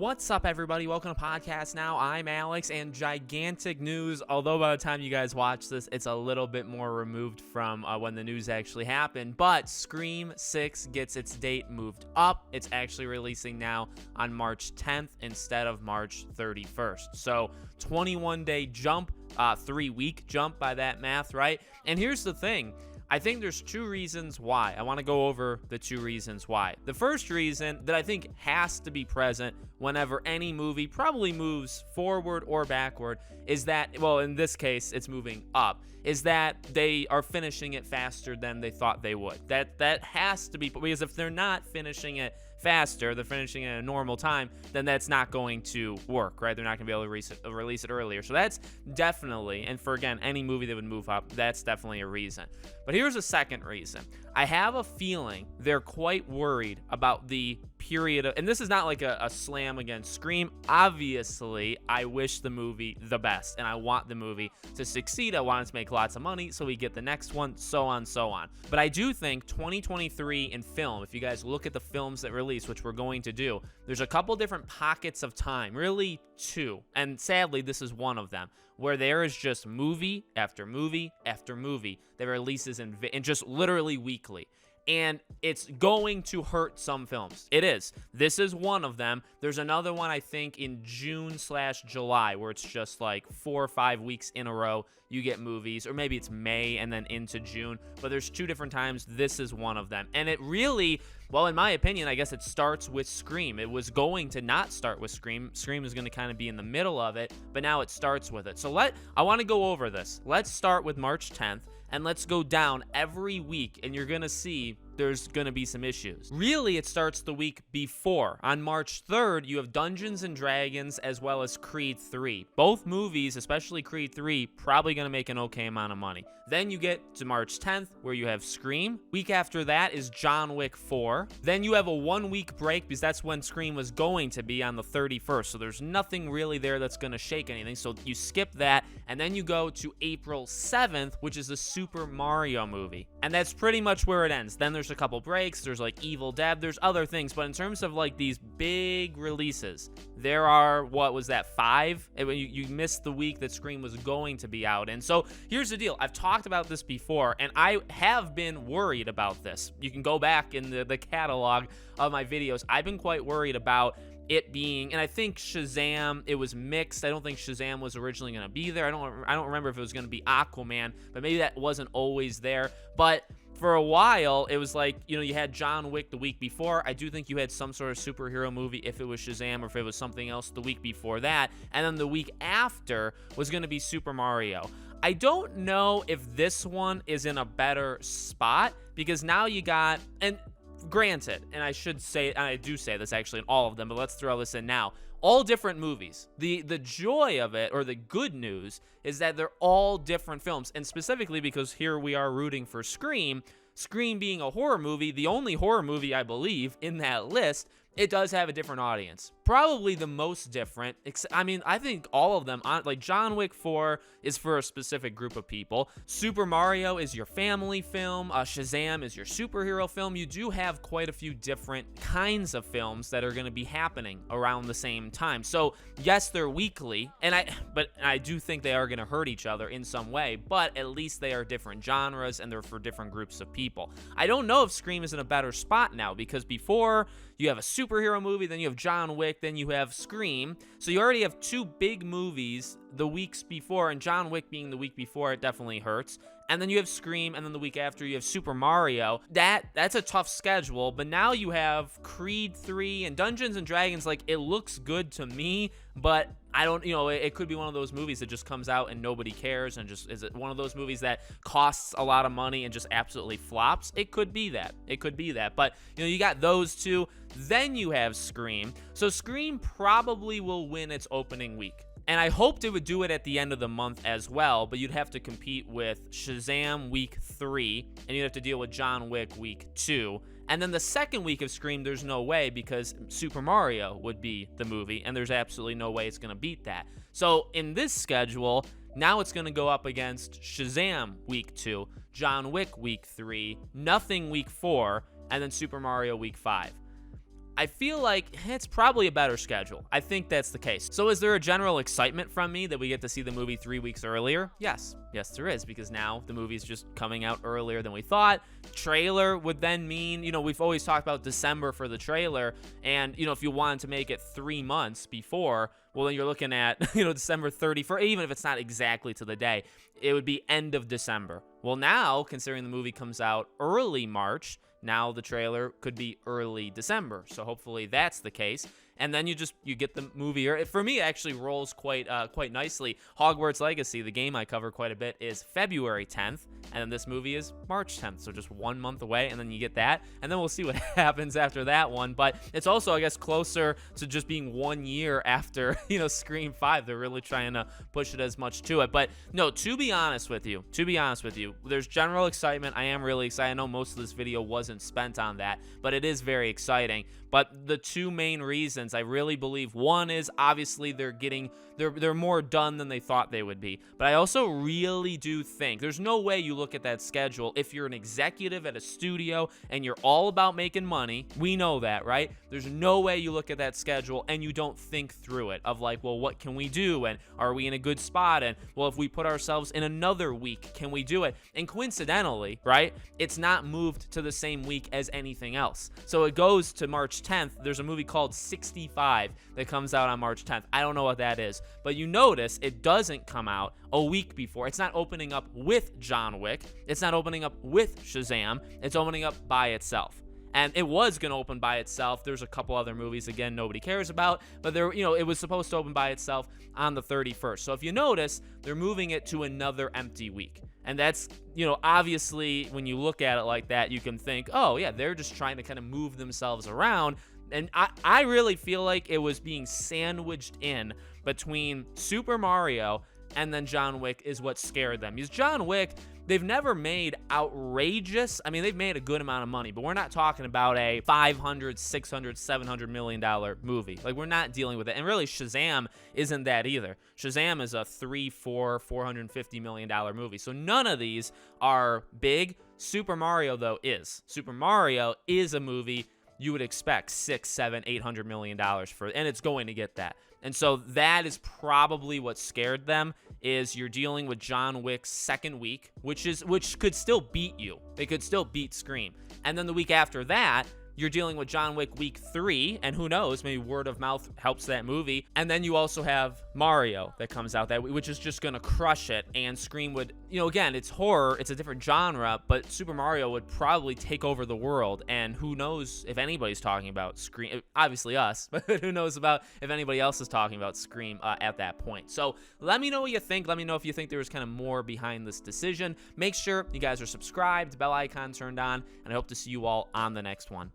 What's up, everybody? Welcome to Podcast Now. I'm Alex, and gigantic news, although by the time you guys watch this, it's a little bit more removed from when the news actually happened, but Scream 6 gets its date moved up. It's actually releasing now on March 10th instead of March 31st. So 21-day jump, 3-week jump by that math, right? And here's the thing. I think there's two reasons why. I want to go over the two reasons why. The first reason that I think has to be present whenever any movie probably moves forward or backward is that, well, in this case, it's moving up, is that they are finishing it faster than they thought they would. That has to be, because if they're not finishing it faster, they're finishing it at a normal time, then that's not going to work, right? They're not going to be able to release it earlier. So that's definitely, and for, again, any movie that would move up, that's definitely a reason. But here's a second reason. I have a feeling they're quite worried about the period of, and this is not like a slam against Scream. Obviously, I wish the movie the best, and I want the movie to succeed. I want it to make lots of money so we get the next one, so on, so on. But I do think 2023 in film, if you guys look at the films that release, which we're going to do, there's a couple different pockets of time, really two, and sadly, this is one of them, where there is just movie after movie after movie that releases in just literally weekly. And it's going to hurt some films. It is. This is one of them. There's another one, I think, in June/July, where it's just like 4 or 5 weeks in a row you get movies, or maybe it's May and then into June. But there's two different times. This is one of them. And it really, well, in my opinion, I guess it starts with Scream. It was going to not start with Scream. Scream is going to kind of be in the middle of it, but now it starts with it. So I want to go over this. Let's start with March 10th. And let's go down every week, and you're going to see there's going to be some issues. Really, it starts the week before. On March 3rd, you have Dungeons & Dragons as well as Creed 3. Both movies, especially Creed 3, probably going to make an okay amount of money. Then you get to March 10th, where you have Scream. Week after that is John Wick 4. Then you have a 1-week break, because that's when Scream was going to be on the 31st. So there's nothing really there that's going to shake anything. So you skip that, and then you go to April 7th, which is the Super Mario movie. And that's pretty much where it ends. Then there's a couple breaks. There's like Evil Dead. There's other things. But in terms of like these big releases, there are, what was that, 5? You missed the week that Scream was going to be out. And so here's the deal. I've talked about this before, and I have been worried about this. You can go back in the catalog of my videos. I've been quite worried about it being, and I think Shazam, it was mixed. I don't think Shazam was originally going to be there. I don't remember if it was going to be Aquaman, but maybe that wasn't always there. But for a while, it was like, you had John Wick the week before. I do think you had some sort of superhero movie if it was Shazam or if it was something else the week before that. And then the week after was going to be Super Mario. I don't know if this one is in a better spot, because now you got, and granted, and I should say, and I do say this actually in all of them, but let's throw this in now. All different movies. The joy of it, or the good news, is that they're all different films. And specifically because here we are rooting for Scream. Scream being a horror movie, the only horror movie, I believe, in that list, it does have a different audience. Probably the most different. I think all of them, like John Wick 4 is for a specific group of people. Super Mario is your family film. Shazam is your superhero film. You do have quite a few different kinds of films that are going to be happening around the same time. So yes, they're weekly, but I do think they are going to hurt each other in some way, but at least they are different genres and they're for different groups of people. I don't know if Scream is in a better spot now, because before you have a superhero movie, then you have John Wick, then you have Scream. So you already have 2 big movies the weeks before, and John Wick being the week before, it definitely hurts. And then you have Scream, and then the week after you have Super Mario. That's a tough schedule, but now you have Creed 3 and Dungeons & Dragons. Like, it looks good to me, but I don't, it could be one of those movies that just comes out and nobody cares, and just, is it one of those movies that costs a lot of money and just absolutely flops? It could be that. But, you got those two. Then you have Scream. So Scream probably will win its opening week. And I hoped it would do it at the end of the month as well, but you'd have to compete with Shazam week 3, and you'd have to deal with John Wick week 2. And then the second week of Scream, there's no way, because Super Mario would be the movie, and there's absolutely no way it's going to beat that. So in this schedule, now it's going to go up against Shazam week 2, John Wick week 3, Nothing week 4, and then Super Mario week 5. I feel like it's probably a better schedule. I think that's the case. So is there a general excitement from me that we get to see the movie 3 weeks earlier? Yes, there is, because now the movie's just coming out earlier than we thought. Trailer would then mean, we've always talked about December for the trailer, and, if you wanted to make it 3 months before, well, then you're looking at, December 31st, even if it's not exactly to the day, it would be end of December. Well, now, considering the movie comes out early March, now the trailer could be early December. So hopefully that's the case. And then you get the movie. For me, it actually rolls quite nicely. Hogwarts Legacy, the game I cover quite a bit, is February 10th, and then this movie is March 10th. So just 1 month away, and then you get that, and then we'll see what happens after that one. But it's also, I guess, closer to just being 1 year after Scream 5. They're really trying to push it as much to it. But no, to be honest with you, there's general excitement. I am really excited. I know most of this video wasn't spent on that, but it is very exciting. But the two main reasons I really believe, one is obviously they're more done than they thought they would be. But I also really do think there's no way you look at that schedule if you're an executive at a studio and you're all about making money. We know that, right? There's no way you look at that schedule and you don't think through it of like, well, what can we do? And are we in a good spot? And well, if we put ourselves in another week, can we do it? And coincidentally, right, it's not moved to the same week as anything else. So it goes to March 10th. There's a movie called 65 that comes out on March 10th. I don't know what that is, but you notice it doesn't come out a week before. It's not opening up with John Wick. It's not opening up with Shazam. It's opening up by itself. And it was going to open by itself. There's a couple other movies, again, nobody cares about, but it was supposed to open by itself on the 31st. So if you notice, they're moving it to another empty week. And that's, obviously, when you look at it like that, you can think, oh, yeah, they're just trying to kind of move themselves around. And I really feel like it was being sandwiched in between Super Mario and then John Wick is what scared them. Because John Wick, they've never made outrageous, they've made a good amount of money, but we're not talking about a $500, $600, $700 million movie. Like, we're not dealing with it. And really, Shazam isn't that either. Shazam is a $450 million movie. So none of these are big. Super Mario, though, is. Super Mario is a movie you would expect $600, $700, $800 million for, and it's going to get that. And so that is probably what scared them, is you're dealing with John Wick's second week, which could still beat you. They could still beat Scream. And then the week after that, you're dealing with John Wick week 3, and who knows, maybe word of mouth helps that movie. And then you also have Mario that comes out that week, which is just going to crush it. And Scream would, again, it's horror, it's a different genre, but Super Mario would probably take over the world. And who knows if anybody's talking about Scream, obviously us, but who knows about if anybody else is talking about Scream at that point. So let me know what you think. Let me know if you think there was kind of more behind this decision. Make sure you guys are subscribed, bell icon turned on, and I hope to see you all on the next one.